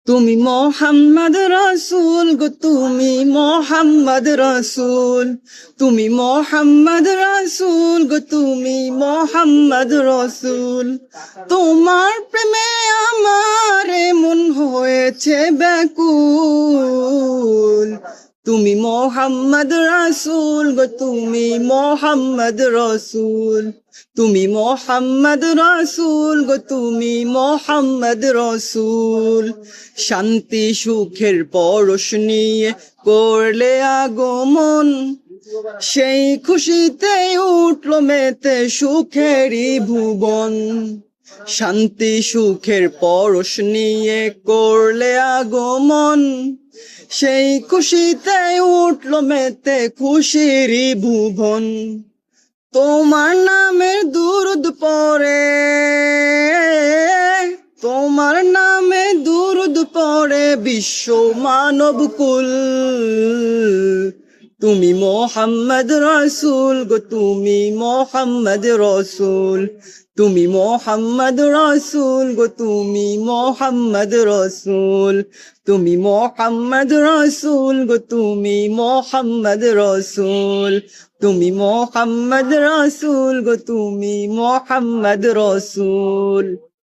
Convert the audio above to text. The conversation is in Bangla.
তুমি মোহাম্মদ রসুল গো, তুমি মোহাম্মদ রসুল, তুমি মোহাম্মদ রসুল গো, তুমি মোহাম্মদ রসুল। তোমার প্রেমে আমার মন হয়েছে ব্যাকুল। তুমি মোহাম্মদ রসুল গো, তুমি মোহাম্মদ রসুল, তুমি মোহাম্মদ রসুল গো, তুমি মোহাম্মদ রসুল। শান্তি সুখের পরশ নিয়ে করলে আগমন, সেই খুশিতে উঠলো মেতে সুখেরই ভুবন। শান্তি সুখের পরশ নিয়ে করলে আগমন, সেই খুশিতে উঠলো মেতে খুশিরই ভুবন। তোমার নামের দুরুদ পড়ে, তোমার নামে দুরুদ পড়ে বিশ্ব মানব কুল। তুমি মোহাম্মদ রসুল গো, তুমি মোহাম্মদ রসুল, তুমি মোহাম্মদ রসুল গো, তুমি মোহাম্মদ রসুল, তুমি মোহাম্মদ রসুল গো, তুমি মোহাম্মদ রসুল, তুমি মোহাম্মদ রসুল গো, তুমি মোহাম্মদ রসুল।